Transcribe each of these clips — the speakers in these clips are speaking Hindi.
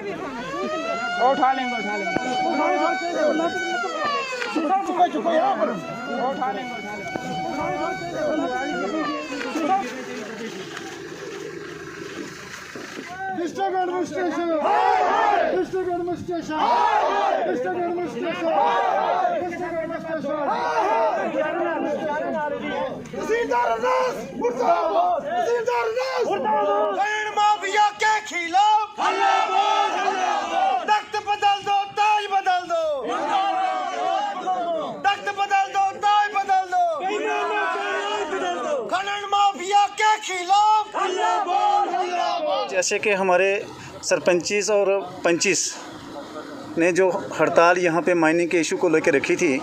उठा लेंगे उठा लेंगे district administration, district administration, district administration, district administration. तहसीलदार अनास मुर्दाबाद, तहसीलदार अनास मुर्दाबाद। ऋण माफिया के खिलाफ तख्त बदल दो, ताज बदल दो, तख्त बदल दो, ताज बदल दो, खनन माफिया के खिलाफ। जैसे कि हमारे सरपंचीस और पंचीस ने जो हड़ताल यहाँ पे माइनिंग के इशू को लेकर रखी थी,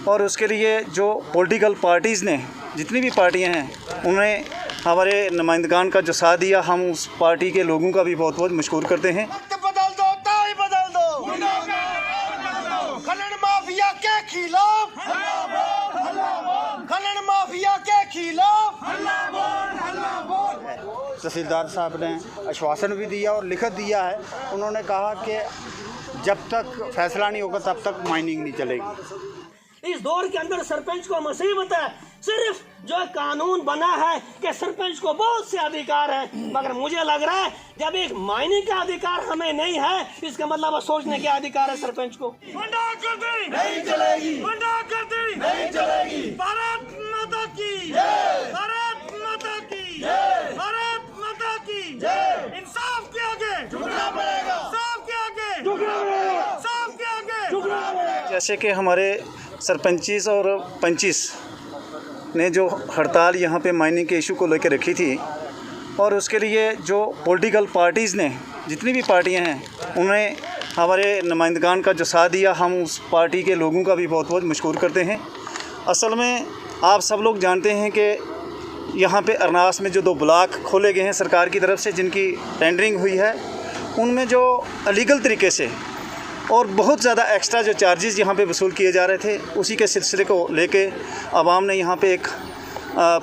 और उसके लिए जो पॉलिटिकल पार्टीज़ ने, जितनी भी पार्टियाँ हैं, उन्हें हमारे नुमाइंदगान का जो साथ दिया, हम उस पार्टी के लोगों का भी बहुत बहुत मशकूर करते हैं। बदल दो, ताज बदल दो, खनन माफिया के खिलाफ, खनन माफिया के खिलाफ। तहसीलदार साहब ने आश्वासन भी दिया और लिखित दिया है। उन्होंने कहा कि जब तक फैसला नहीं होगा तब तक माइनिंग नहीं चलेगी। इस दौर के अंदर सरपंच को मुसीबत है, सिर्फ जो कानून बना है कि सरपंच को बहुत से अधिकार है, मगर मुझे लग रहा है जब एक माइनिंग का अधिकार हमें नहीं है, इसका मतलब सोचने के अधिकार है सरपंच को। गुंडागर्दी नहीं चलेगी, गुंडागर्दी नहीं चलेगी। भारत माता की जय, भारत माता की जय, भारत माता की जय। इंसाफ के आगे झुकना पड़ेगा, इंसाफ के आगे झुकना पड़ेगा, इंसाफ के आगे झुकना पड़ेगा। जैसे कि हमारे सरपंचीस और पंचीस ने जो हड़ताल यहाँ पे माइनिंग के इशू को लेकर रखी थी, और उसके लिए जो पॉलिटिकल पार्टीज़ ने, जितनी भी पार्टियाँ हैं, उन्हें हमारे नुमाइंदगान का जो साथ दिया, हम उस पार्टी के लोगों का भी बहुत बहुत मशकूर करते हैं। असल में आप सब लोग जानते हैं कि यहाँ पे अरनास में जो 2 ब्लॉक खोले गए हैं सरकार की तरफ से, जिनकी टेंडरिंग हुई है, उनमें जो अलीगल तरीके से और बहुत ज़्यादा एक्स्ट्रा जो चार्जेस यहाँ पे वसूल किए जा रहे थे, उसी के सिलसिले को लेके आवाम ने यहाँ पे एक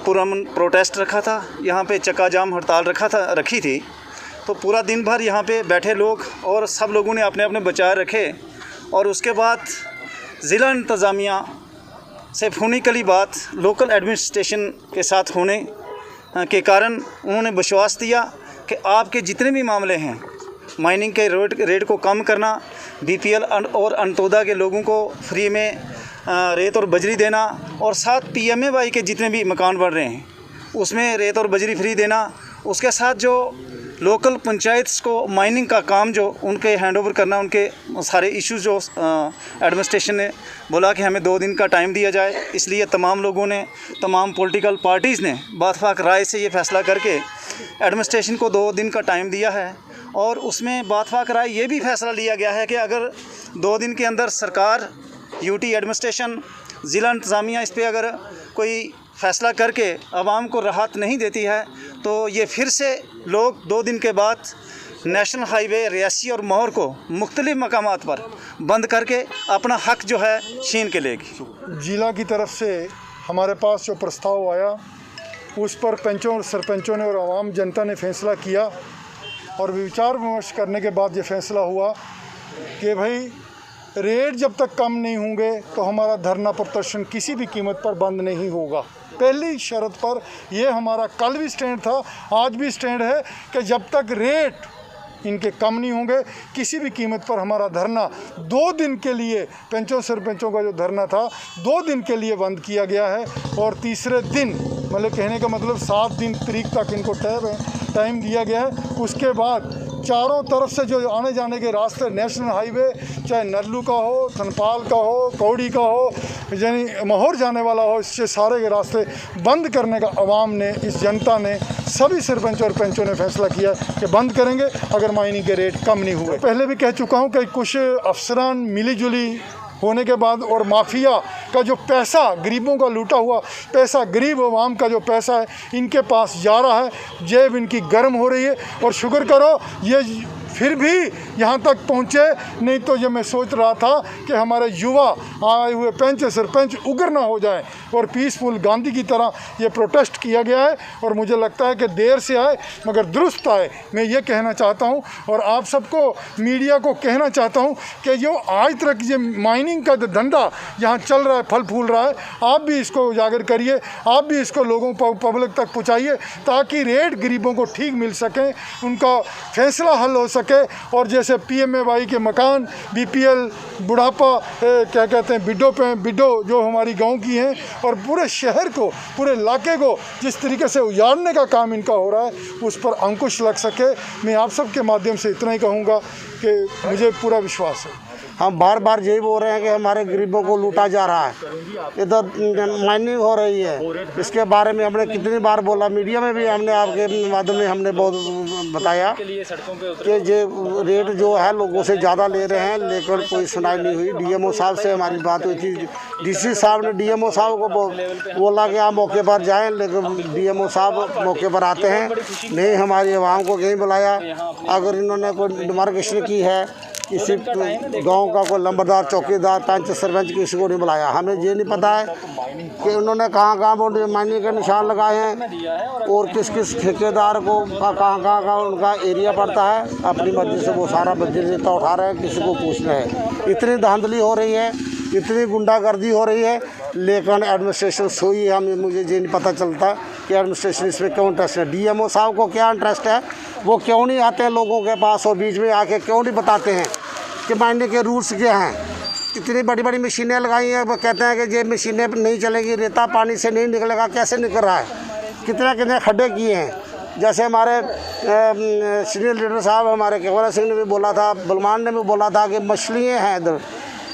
पुरअमन प्रोटेस्ट रखा था। यहाँ पे चक्का जाम हड़ताल रखी थी। तो पूरा दिन भर यहाँ पे बैठे लोग और सब लोगों ने अपने अपने बचाए रखे, और उसके बाद ज़िला इंतज़ामिया से फ़ोनी कली बात लोकल एडमिनिस्ट्रेशन के साथ होने के कारण उन्होंने विश्वास दिया कि आपके जितने भी मामले हैं, माइनिंग के रेट को कम करना, बीपीएल और अंतोदा के लोगों को फ्री में रेत और बजरी देना, और साथ पीएमएवाई के जितने भी मकान बन रहे हैं उसमें रेत और बजरी फ्री देना, उसके साथ जो लोकल पंचायत्स को माइनिंग का काम जो उनके हैंडओवर करना, उनके सारे इश्यूज़ जो एडमिनिस्ट्रेशन ने बोला कि हमें 2 दिन का टाइम दिया जाए, इसलिए तमाम लोगों ने, तमाम पॉलिटिकल पार्टीज़ ने बातफाक राय से ये फ़ैसला करके एडमिनिस्ट्रेशन को 2 दिन का टाइम दिया है। और उसमें बातफाक राय ये भी फ़ैसला लिया गया है कि अगर 2 दिन के अंदर सरकार, यूटी एडमिनिस्ट्रेशन, ज़िला इंतज़ामिया इस पर अगर कोई फ़ैसला करके आवाम को राहत नहीं देती है, तो ये फिर से लोग 2 दिन के बाद नेशनल हाईवे रियासी और मोहर को मुख्तलिफ़ मकामात पर बंद करके अपना हक़ जो है छीन के लेगी। जिला की तरफ से हमारे पास जो प्रस्ताव आया, उस पर पंचों और सरपंचों ने और आवाम जनता ने फ़ैसला किया, और विचार विमर्श करने के बाद ये फ़ैसला हुआ कि भाई रेट जब तक कम नहीं होंगे तो हमारा धरना प्रदर्शन किसी भी कीमत पर बंद नहीं होगा। पहली शर्त पर ये हमारा कल भी स्टैंड था, आज भी स्टैंड है कि जब तक रेट इनके कम नहीं होंगे, किसी भी कीमत पर हमारा धरना 2 दिन के लिए, पंचों सरपंचों का जो धरना था 2 दिन के लिए बंद किया गया है। और तीसरे दिन, मतलब कहने का मतलब 7 दिन तारीख तक इनको टाइम दिया गया है। उसके बाद चारों तरफ से जो आने जाने के रास्ते, नेशनल हाईवे चाहे नरलू का हो, थनपाल का हो, कौड़ी का हो, यानी मोहर जाने वाला हो, इससे सारे के रास्ते बंद करने का आवाम ने, इस जनता ने, सभी सरपंच और पंचों ने फैसला किया कि बंद करेंगे अगर माइनिंग के रेट कम नहीं हुए। पहले भी कह चुका हूँ कि कुछ अफसरान मिली जुली होने के बाद और माफिया का जो पैसा, गरीबों का लूटा हुआ पैसा, गरीब आवाम का जो पैसा है इनके पास जा रहा है, जेब इनकी गर्म हो रही है। और शुक्र करो ये फिर भी यहाँ तक पहुँचे। नहीं तो ये मैं सोच रहा था कि हमारे युवा आए हुए पंच सरपंच उग्र ना हो जाए और पीसफुल गांधी की तरह ये प्रोटेस्ट किया गया है। और मुझे लगता है कि देर से आए मगर दुरुस्त आए, मैं ये कहना चाहता हूँ। और आप सबको मीडिया को कहना चाहता हूँ कि जो आज तक ये माइनिंग का धंधा यहाँ चल रहा है, फल फूल रहा है, आप भी इसको उजागर करिए, आप भी इसको लोगों पब्लिक तक पहुँचाइए ताकि रेट गरीबों को ठीक मिल सकें, उनका फैसला हल हो सके। और जैसे PMAY के मकान, BPL, बुढ़ापा, क्या कहते हैं, बिड्डो जो हमारी गांव की हैं, और पूरे शहर को, पूरे इलाके को जिस तरीके से उजाड़ने का काम इनका हो रहा है उस पर अंकुश लग सके। मैं आप सब के माध्यम से इतना ही कहूँगा कि मुझे पूरा विश्वास है। हम बार बार यही बोल रहे हैं कि हमारे गरीबों को लूटा जा रहा है, इधर माइनिंग हो रही है। इसके बारे में हमने कितनी बार बोला, मीडिया में भी हमने आपके माध्यम में हमने बहुत बताया कि जो रेट जो है लोगों से ज़्यादा ले रहे हैं, लेकिन कोई सुनाई नहीं हुई। DMO साहब से हमारी बात हुई थी, DC साहब ने DMO साहब को बोला कि आप मौके पर जाएँ, लेकिन DMO साहब मौके पर आते हैं नहीं, हमारी आवाम को कहीं बुलाया। अगर इन्होंने कोई डिमार्केशन की है, किसी गांव का कोई लंबरदार, चौकीदार, पंच सरपंच किसी को नहीं बुलाया। हमें ये नहीं पता है कि उन्होंने कहाँ वो माइनिंग के निशान लगाए हैं और किस किस ठेकेदार को कहाँ का उनका एरिया पड़ता है। अपनी मर्जी से वो सारा बजट उठा रहे हैं, किसी को पूछ रहे हैं। इतनी धांधली हो रही है, इतनी गुंडागर्दी हो रही है, लेकिन एडमिनिस्ट्रेशन सोई है। हमें मुझे ये नहीं पता चलता कि एडमिनिस्ट्रेशन इसमें क्यों इंटरेस्ट है। DMO साहब को क्या इंटरेस्ट है, वो क्यों नहीं आते हैं लोगों के पास और बीच में आके क्यों नहीं बताते हैं कि माइनिंग के रूल्स क्या हैं। इतनी बड़ी बड़ी मशीनें लगाई हैं, वो कहते हैं कि ये मशीनें नहीं चलेगी, रेता पानी से नहीं निकलेगा। कैसे निकल रहा है, कितने खड्डे किए हैं। जैसे हमारे सीनियर लीडर साहब हमारे केवल सिंह ने भी बोला था, बलमान ने भी बोला था कि मछलियाँ हैं इधर,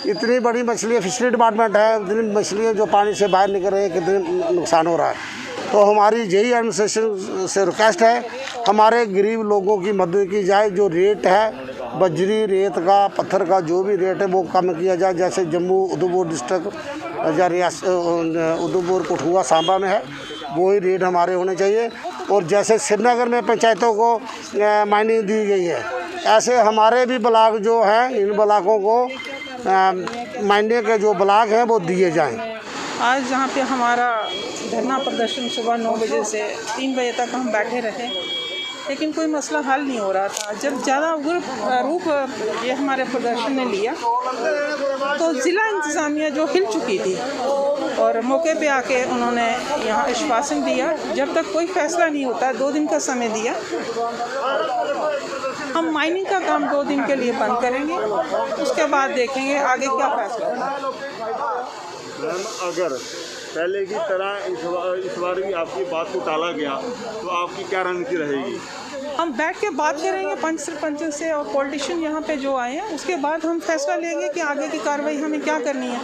इतनी बड़ी मछलियाँ, फिशरी डिपार्टमेंट है, इतनी मछलियाँ जो पानी से बाहर निकल रही है, कितनी नुकसान हो रहा है। तो हमारी यही एडमिनिस्ट्रेशन से रिक्वेस्ट है, हमारे गरीब लोगों की मदद की जाए। जो रेट है बजरी, रेत का, पत्थर का जो भी रेट है वो कम किया जाए। जैसे जम्मू उधमपुर डिस्ट्रिक्ट या रियासत उधमपुर कठुआ सांबा में है, वही रेट हमारे होने चाहिए। और जैसे श्रीनगर में पंचायतों को माइनिंग दी गई है, ऐसे हमारे भी ब्लॉक जो हैं, इन ब्लॉकों को माइनिंग के जो ब्लॉक हैं वो दिए जाएं। आज यहाँ पे हमारा धरना प्रदर्शन सुबह 9 बजे से 3 बजे तक हम बैठे रहे, लेकिन कोई मसला हल नहीं हो रहा था। जब ज़्यादा रूप ये हमारे प्रदर्शन ने लिया तो ज़िला इंतज़ामिया जो हिल चुकी थी और मौके पे आके उन्होंने यहाँ आश्वासन दिया, जब तक कोई फ़ैसला नहीं होता 2 दिन का समय दिया, हम माइनिंग का काम 2 दिन के लिए बंद करेंगे, उसके बाद देखेंगे आगे क्या फ़ैसला होगा। अगर पहले की तरह इस बार भी आपकी बात को टाला गया तो आपकी क्या रणनीति रहेगी? हम बैठ के बात करेंगे पंच सरपंचों से और पॉलिटिशियन यहाँ पे जो आए हैं, उसके बाद हम फैसला लेंगे कि आगे की कार्रवाई हमें क्या करनी है।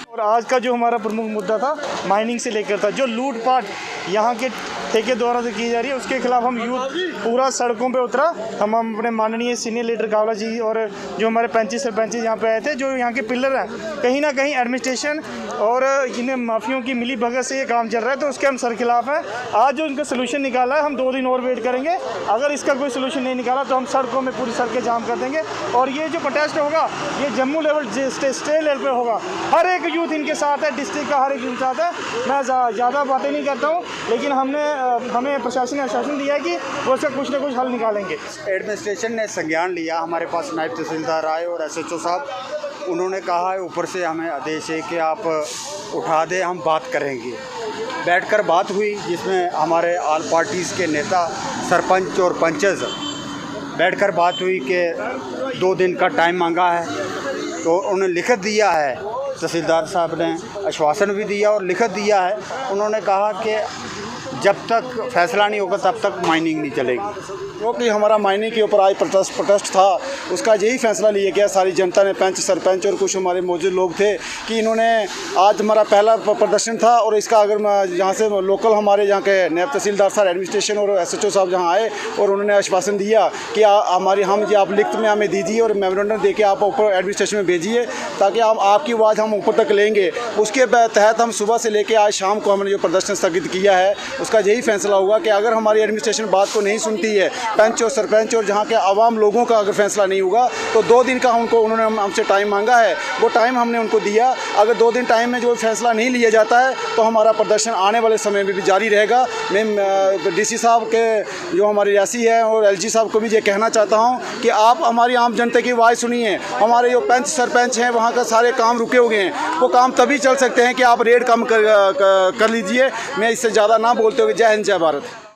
और आज का जो हमारा प्रमुख मुद्दा था माइनिंग से लेकर था, जो लूटपाट यहाँ के ठेके द्वारा से की जा रही है, उसके खिलाफ हम यूथ पूरा सड़कों पे उतरा। हम अपने माननीय सीनियर लीडर कावला जी और जो हमारे पंची सरपंच यहाँ पे आए थे, जो यहाँ के पिलर हैं, कहीं ना कहीं एडमिनिस्ट्रेशन और इन माफियों की मिली भगत से ये काम चल रहा है, तो उसके हम सर खिलाफ हैं। आज जो इनका सोल्यूशन निकाला है, हम 2 दिन और वेट करेंगे। अगर इसका कोई सोल्यूशन नहीं निकाला तो हम सड़कों में पूरी सड़कें जाम कर देंगे। और ये जो प्रोटेस्ट होगा ये जम्मू लेवल स्टेट लेवल पर होगा। हर एक यूथ इनके साथ है, डिस्ट्रिक्ट का हर एक यूथ साथ है। मैं ज़्यादा बातें नहीं करता हूँ, लेकिन हमें प्रशासन ने आश्वासन दिया है कि वो उसका कुछ ना कुछ हल निकालेंगे। एडमिनिस्ट्रेशन ने संज्ञान लिया, हमारे पास नायब तहसीलदार आए और SHO साहब, उन्होंने कहा है ऊपर से हमें आदेश है कि आप उठा दें, हम बात करेंगे। बैठकर बात हुई जिसमें हमारे ऑल पार्टीज़ के नेता, सरपंच और पंचज बैठकर बात हुई कि 2 दिन का टाइम मांगा है, तो उन्हें लिखित दिया है। तहसीलदार साहब ने आश्वासन भी दिया और लिखित दिया है। उन्होंने कहा कि जब तक फैसला नहीं होगा तब तक माइनिंग नहीं चलेगी। क्योंकि हमारा माइनिंग के ऊपर आज प्रोटेस्ट था, उसका यही फैसला लिया गया। सारी जनता ने, पंच सरपंच और कुछ हमारे मौजूद लोग थे कि इन्होंने आज हमारा पहला प्रदर्शन था और इसका अगर यहाँ से लोकल हमारे यहाँ के नायब तहसीलदार साहब, एडमिनिस्ट्रेशन और SHO साहब जहाँ आए और उन्होंने आश्वासन दिया कि आप लिखित में हमें दीजिए और मेमोरेंडम देके आप ऊपर एडमिनिस्ट्रेशन में भेजिए, ताकि आपकी आवाज़ हम ऊपर तक लेंगे। उसके तहत हम सुबह से लेकर आज शाम को हमने जो प्रदर्शन स्थगित किया है उसका यही फैसला होगा कि अगर हमारी एडमिनिस्ट्रेशन बात को नहीं सुनती है, पंच और सरपंच और जहाँ के आवाम लोगों का अगर फैसला नहीं होगा, तो 2 दिन का उन्होंने हमसे टाइम मांगा है, वो टाइम हमने उनको दिया। अगर 2 दिन टाइम में जो फैसला नहीं लिया जाता है तो हमारा प्रदर्शन आने वाले समय में भी जारी रहेगा। मैं डीसी साहब के जो हमारे रियासी है और एलजी साहब को भी ये कहना चाहता हूँ कि आप हमारी आम जनता की आवाज़ सुनिए। हमारे जो पंच सरपंच हैं वहाँ का सारे काम रुके हुए हैं, वो काम तभी चल सकते हैं कि आप रेट कम कर लीजिए। मैं इससे ज़्यादा ना बोलते हुए जय हिंद जय भारत।